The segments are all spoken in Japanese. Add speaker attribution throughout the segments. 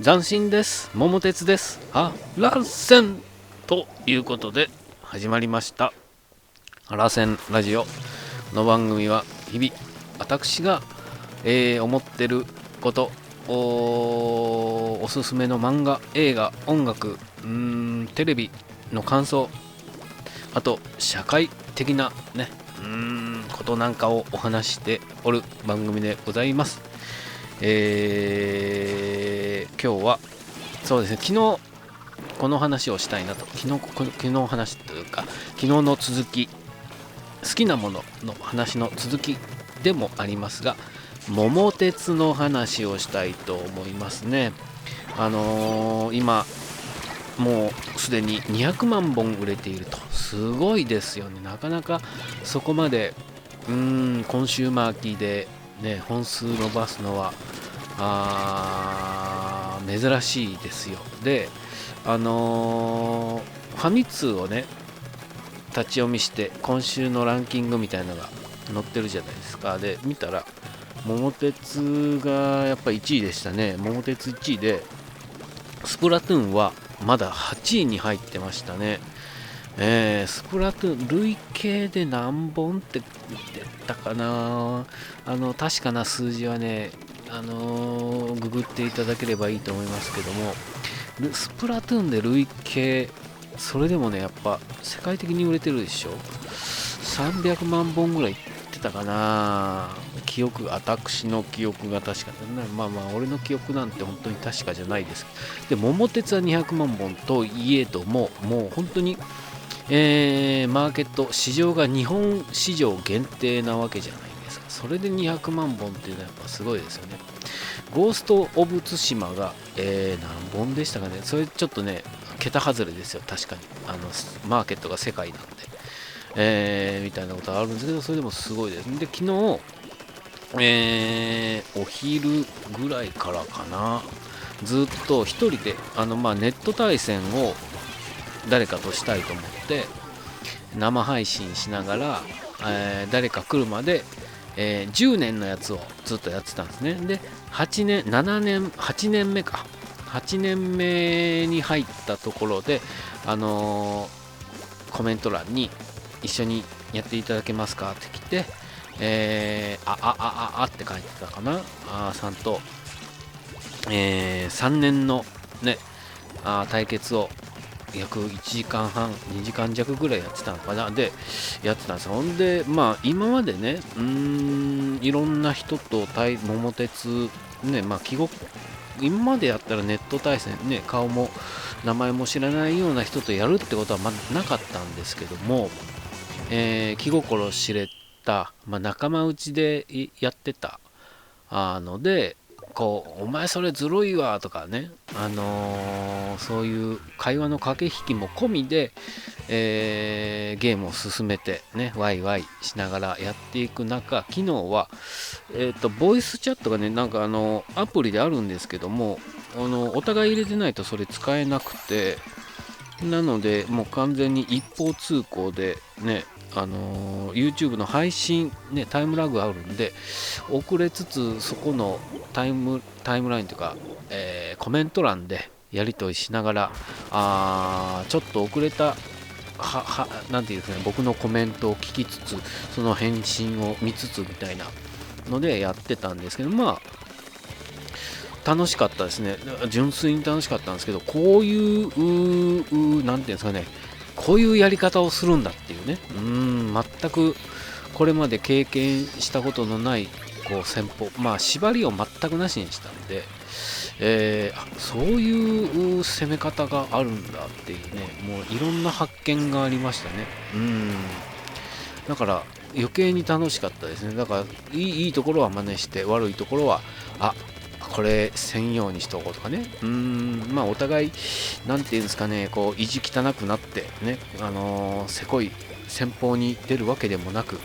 Speaker 1: 斬新です。桃鉄です。ラセンということで始まりましたラセンラジオ。この番組は日々私が、思ってること、おすすめの漫画、映画、音楽、テレビの感想、あと社会的なねことなんかをお話しておる番組でございます。今日はそうですね、昨日この話をしたいなと、昨日話というか昨日の続き、好きなものの話の続きでもありますが、桃鉄の話をしたいと思いますね。今もうすでに200万本売れていると、すごいですよね。なかなかそこまでコンシューマーキーで、ね、本数伸ばすのは珍しいですよ。でファミ通をね立ち読みして今週のランキングみたいなのが載ってるじゃないですか。で見たら桃鉄がやっぱ1位でしたね。桃鉄1位で、スプラトゥーンはまだ8位に入ってましたね。スプラトゥーン累計で何本って言ってたかな。確かな数字はね、ググっていただければいいと思いますけども、スプラトゥーンで累計、それでもねやっぱ世界的に売れてるでしょ。300万本ぐらいいってたかな。私の記憶が確かだな。まあ俺の記憶なんて本当に確かじゃないです。で桃鉄は200万本といえども、もう本当に、マーケット市場が日本市場限定なわけじゃないですか。それで200万本っていうのはやっぱすごいですよね。ゴースト・オブ・ツシマが、何本でしたかね。それちょっとね桁外れですよ。確かにマーケットが世界なんで、みたいなことがあるんですけど、それでもすごいです。で昨日、お昼ぐらいからかな、ずっと一人でネット対戦を誰かとしたいと思って生配信しながら、誰か来るまで、10年のやつをずっとやってたんですね。で8年目か、8年目に入ったところで、コメント欄に一緒にやっていただけますかって来て、って書いてたかな。さんと、3年のね対決を約1時間半2時間弱ぐらいやってたのかな。でやってたんですよ。ほんで今までねいろんな人と桃鉄ね、今までやったらネット対戦ね、顔も名前も知らないような人とやるってことはなかったんですけども、気心知れた、仲間内でやってたので、こうお前それずるいわとかね、そういう会話の駆け引きも込みで、ゲームを進めてねワイワイしながらやっていく中、昨日はボイスチャットがねなんかアプリであるんですけども、お互い入れてないとそれ使えなくて、なのでもう完全に一方通行でね、YouTube の配信ねタイムラグあるんで遅れつつ、そこのタイムラインというか、コメント欄でやり取りしながら、ちょっと遅れたなんていうんですかね、僕のコメントを聞きつつその返信を見つつみたいなのでやってたんですけど、楽しかったですね。純粋に楽しかったんですけど、こういうなんていうんですかね、こういうやり方をするんだっていうね、全くこれまで経験したことのないこう戦法、縛りを全くなしにしたんで、そういう攻め方があるんだっていうね、もういろんな発見がありましたね。だから余計に楽しかったですね。だからいいところは真似して、悪いところはこれ専用にしとこうとかね。お互いなんていうんですかね、こう意地汚くなってね、せこい戦法に出るわけでもなく、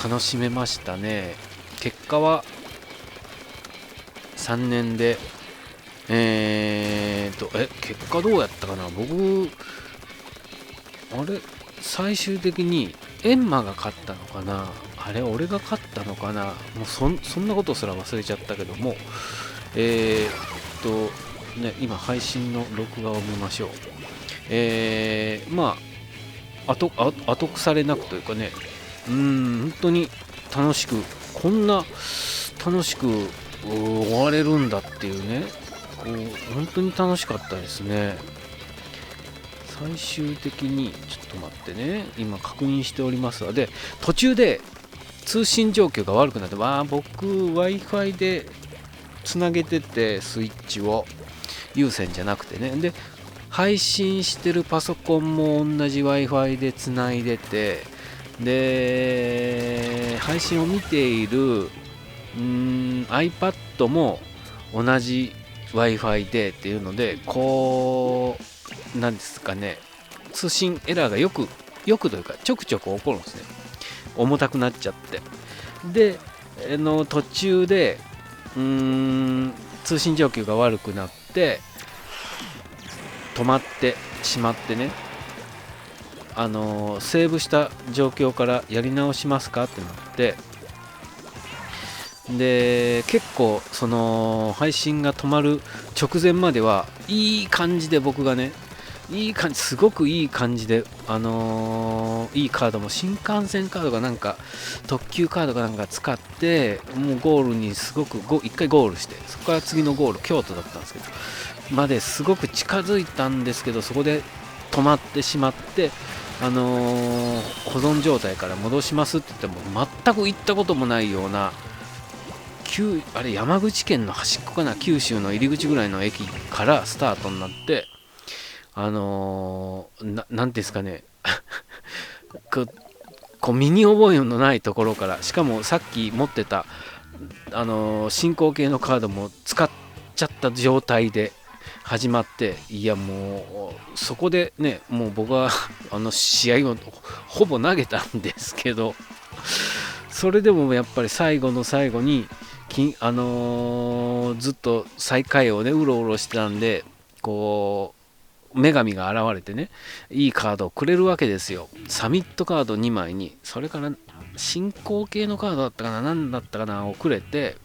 Speaker 1: 楽しめましたね。結果は3年で結果どうやったかな。僕最終的にエンマが勝ったのかな。あれ俺が勝ったのかな、もうそんなことすら忘れちゃったけども、今配信の録画を見ましょう。まあ後腐れなくというかね、本当に楽しく、こんな楽しく終われるんだっていうね、本当に楽しかったですね。最終的にちょっと待ってね、今確認しておりますので、途中で通信状況が悪くなって、僕 Wi-Fi でつなげてて、スイッチを有線じゃなくてね、で配信してるパソコンも同じ Wi-Fi でつないでて、で配信を見ているiPad も同じ Wi-Fi でっていうので、なんですかね、通信エラーがよくというかちょくちょく起こるんですね。重たくなっちゃって、で途中で通信状況が悪くなって止まってしまってね、セーブした状況からやり直しますかってなって、で結構その配信が止まる直前まではいい感じで、僕がね、すごくいい感じで、いいカードも新幹線カードがなんか特急カードがなんか使って、もうゴールにすごく1回ゴールして、そこから次のゴール京都だったんですけどまですごく近づいたんですけど、そこで止まってしまって、保存状態から戻しますって言っても全く行ったこともないような、あれ山口県の端っこかな、九州の入り口ぐらいの駅からスタートになって、なんですかね身に覚えのないところから、しかもさっき持ってた進行形のカードも使っちゃった状態で始まって、いやもうそこでね、もう僕は試合をほぼ投げたんですけど、それでもやっぱり最後の最後にずっと最下位をねうろうろしてたんで、女神が現れてね、いいカードをくれるわけですよ。サミットカード2枚に、それから進行形のカードだったかな、何だったかなをくれて、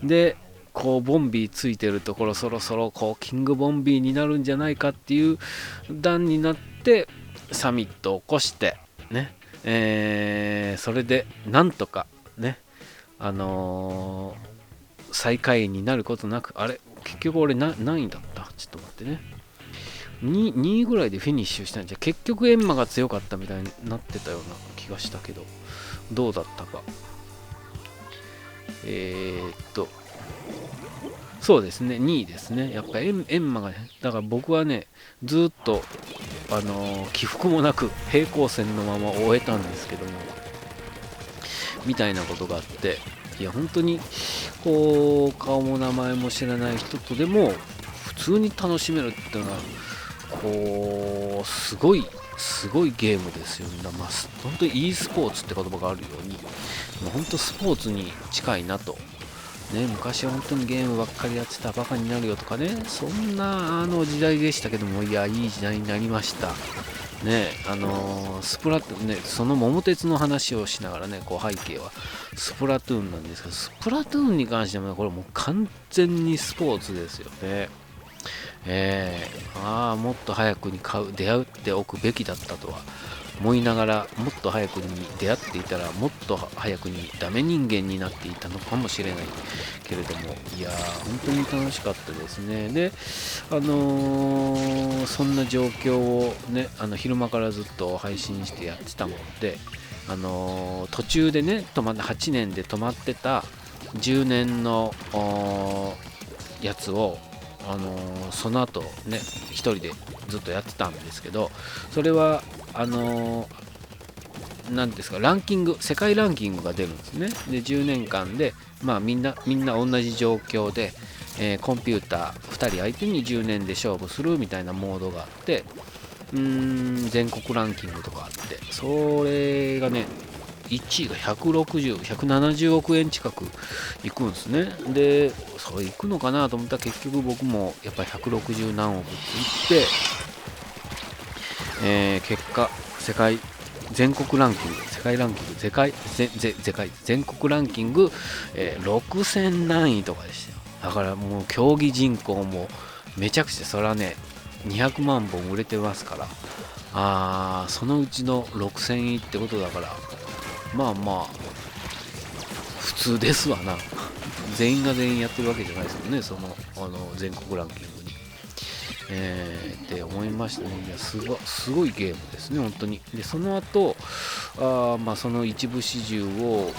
Speaker 1: でボンビーついてるところ、そろそろキングボンビーになるんじゃないかっていう段になって、サミットを起こしてね、それでなんとかね、最下位になることなく、あれ結局俺何位だった、ちょっと待ってね、2位ぐらいでフィニッシュしたんじゃ、結局エンマが強かったみたいになってたような気がしたけど、どうだったか。そうですね、2位ですね。やっぱエンマがね、だから僕はね、ずっと起伏もなく平行線のまま終えたんですけども、みたいなことがあって、いや本当に顔も名前も知らない人とでも普通に楽しめるっていうのはすごいゲームですよね。本当に e スポーツって言葉があるように、もう本当スポーツに近いなと。ね、昔は本当にゲームばっかりやってたバカになるよとかね、そんな時代でしたけども、いやいい時代になりましたね。スプラトゥーンね、その桃鉄の話をしながらね、背景はスプラトゥーンなんですけど、スプラトゥーンに関しても、ね、これもう完全にスポーツですよね。もっと早くに出会っておくべきだったとは思いながら、もっと早くに出会っていたらもっと早くにダメ人間になっていたのかもしれないけれども、いや本当に楽しかったですね。でそんな状況をね、昼間からずっと配信してやってたもんで、途中でね8年で止まってた10年のやつをその後ね一人でずっとやってたんですけど、それは何ですか、世界ランキングが出るんですね。で10年間でみんな同じ状況で、コンピューター2人相手に10年で勝負するみたいなモードがあって、全国ランキングとかあって、それがね1位が170億円近くいくんですね。でそれいくのかなと思ったら、結局僕もやっぱり160何億っていって、結果全国ランキング世世界ランキング、全国ランキング、6000何位とかでしたよ。だからもう競技人口もめちゃくちゃ、そらね、200万本売れてますから、そのうちの6000位ってことだから、まあまあ、普通ですわな。全員が全員やってるわけじゃないですもんね、全国ランキングに。って思いましたね。いや、すごいゲームですね、本当に。で、その後、その一部始終を、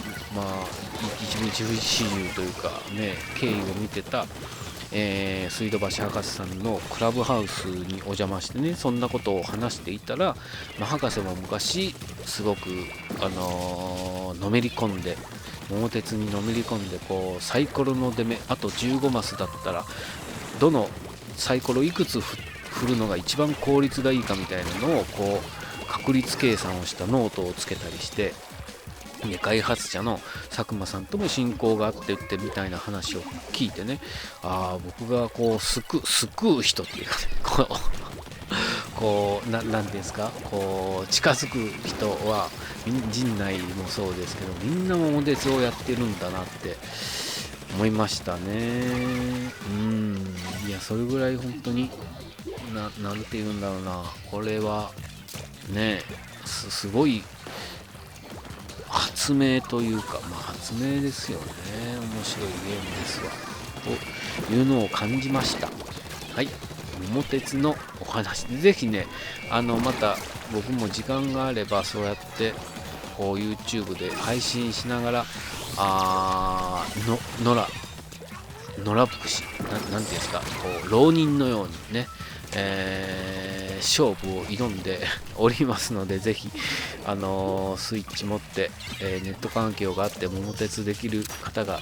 Speaker 1: 一部始終というか、ね、経緯を見てた、水道橋博士さんのクラブハウスにお邪魔してね、そんなことを話していたら、博士も昔、すごく、のめり込んで、桃鉄にのめり込んで、こうサイコロの出目、あと15マスだったら、どのサイコロいくつ振るのが一番効率がいいかみたいなのをこう確率計算をしたノートをつけたりして、で開発者の佐久間さんとも親交があってってみたいな話を聞いてね、僕がこう救う人っていうかね、なんていうんですか、こう近づく人は陣内もそうですけど、みんな桃鉄をやってるんだなって思いましたね。いや、それぐらい本当になんて言うんだろうな、これはね、すごい発明というか、発明ですよね。面白いゲームですわというのを感じました。はい、桃鉄のお話で、ぜひね、また僕も時間があればそうやってこう YouTube で配信しながら、野良福祉なんていうんですか、こう浪人のようにね、勝負を挑んでおりますので、ぜひ、スイッチ持って、ネット環境があって桃鉄できる方が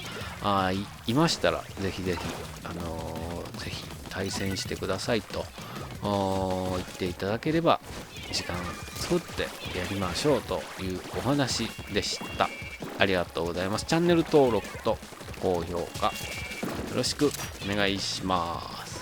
Speaker 1: いましたら、ぜひぜひ、ぜひ対戦してくださいと言っていただければ、時間作ってやりましょうというお話でした。ありがとうございます。チャンネル登録と高評価よろしくお願いします。